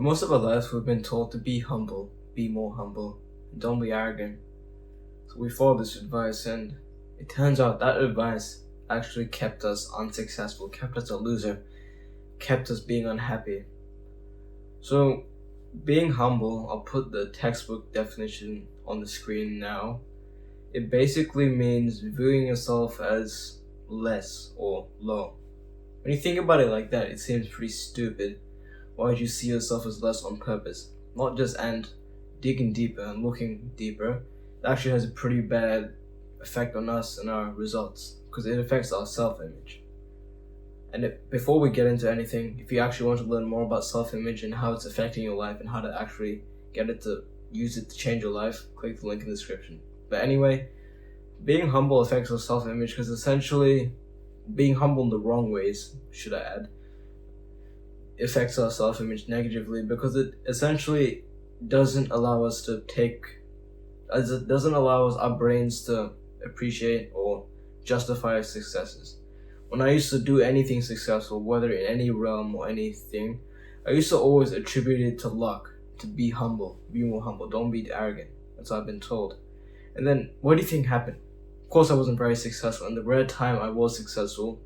For most of our lives, we've been told to be humble, be more humble, and don't be arrogant. So we followed this advice, and it turns out that advice actually kept us unsuccessful, kept us a loser, kept us being unhappy. So, being humble, I'll put the textbook definition on the screen now. It basically means viewing yourself as less or low. When you think about it like that, it seems pretty stupid. Why would you see yourself as less on purpose? Not just and digging deeper and looking deeper, it actually has a pretty bad effect on us and our results because it affects our self-image. And before we get into anything, if you actually want to learn more about self-image and how it's affecting your life and how to actually get it to use it to change your life, click the link in the description. But anyway, being humble affects our self-image because essentially being humble in the wrong ways, should I add, affects our self-image negatively because it essentially doesn't allow us to doesn't allow us our brains to appreciate or justify our successes. When I used to do anything successful, whether in any realm or anything, I used to always attribute it to luck, to be humble, be more humble, don't be arrogant. That's what I've been told. And then what do you think happened? Of course I wasn't very successful, and the rare time I was successful,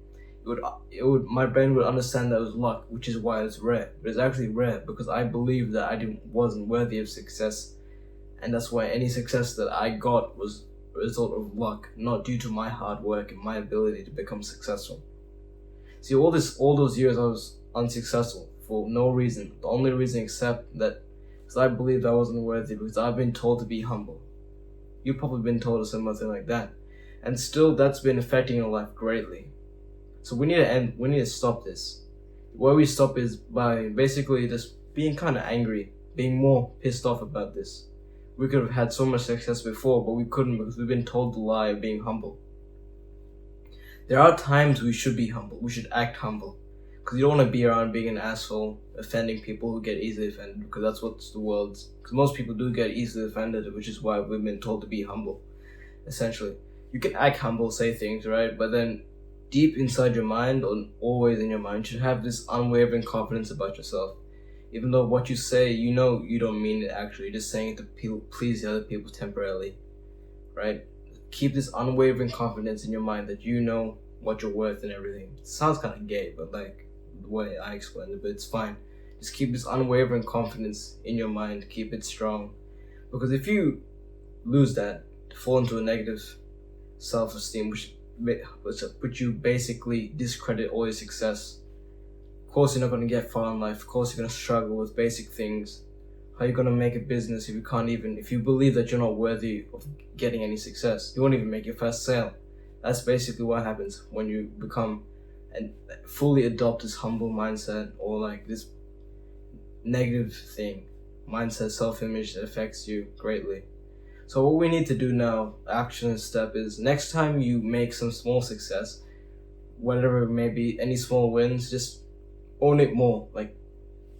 my brain would understand that it was luck, which is why it's rare. But it's actually rare because I believed that wasn't worthy of success, and that's why any success that I got was a result of luck, not due to my hard work and my ability to become successful. See, all those years I was unsuccessful for no reason. The only reason except that because I believed I wasn't worthy because I've been told to be humble. You've probably been told a similar thing like that, and still that's been affecting your life greatly. So we need to stop this. The way we stop is by basically just being kind of angry, being more pissed off about this. We could have had so much success before, but we couldn't because we've been told the lie of being humble. There are times we should be humble, we should act humble. Because you don't want to be around being an asshole, offending people who get easily offended, because that's what's the world's. Because most people do get easily offended, which is why we've been told to be humble, essentially. You can act humble, say things, right? But then deep inside your mind, or always in your mind, you should have this unwavering confidence about yourself. Even though what you say, you know you don't mean it actually, you're just saying it to please the other people temporarily, right? Keep this unwavering confidence in your mind that you know what you're worth and everything. It sounds kind of gay, but like the way I explained it, but it's fine. Just keep this unwavering confidence in your mind, keep it strong. Because if you lose that, fall into a negative self-esteem, which you basically discredit all your success. Of course, you're not going to get far in life. Of course, you're going to struggle with basic things. How are you going to make a business if you believe that you're not worthy of getting any success? You won't even make your first sale. That's basically what happens when you become and fully adopt this humble mindset or like this negative mindset, self-image that affects you greatly. So what we need to do now, action step, is next time you make some small success, whatever it may be, any small wins, just own it more. Like,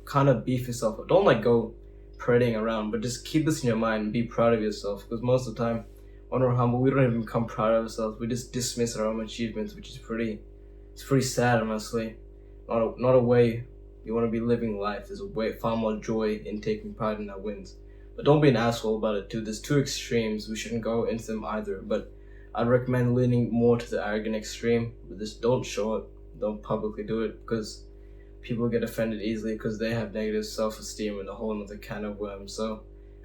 kind of beef yourself up. Don't go parading around, but just keep this in your mind and be proud of yourself. Because most of the time, when we're humble, we don't even become proud of ourselves. We just dismiss our own achievements, which is pretty sad, honestly. Not a way you want to be living life. There's far more joy in taking pride in our wins. But don't be an asshole about it too. There's two extremes. We shouldn't go into them either. But I'd recommend leaning more to the arrogant extreme. But just don't show it. Don't publicly do it because people get offended easily because they have negative self-esteem and a whole other can of worms. So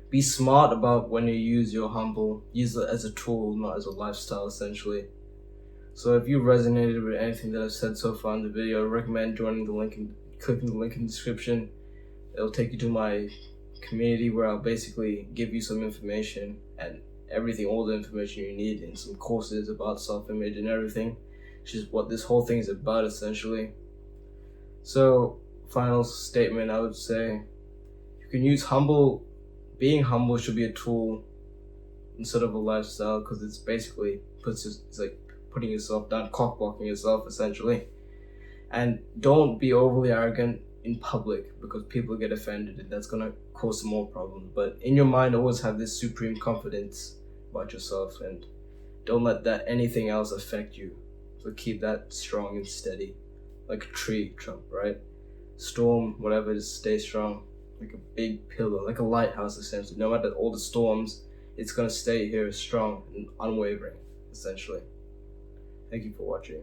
be smart about when you use use it as a tool, not as a lifestyle, essentially. So if you resonated with anything that I've said so far in the video, I recommend clicking the link in the description. It'll take you to my community where I'll basically give you some information and all the information you need in some courses about self-image and everything, which is what this whole thing is about essentially. So, final statement, I would say you can use being humble should be a tool instead of a lifestyle because it's basically it's like putting yourself down, cock-blocking yourself essentially. And don't be overly arrogant in public because people get offended and that's gonna cause some more problems. But in your mind, always have this supreme confidence about yourself and don't let anything else affect you. So keep that strong and steady, like a tree trunk, right? Storm, whatever, just stay strong. like a big pillar, like a lighthouse essentially. No matter all the storms, it's gonna stay here strong and unwavering, essentially. Thank you for watching.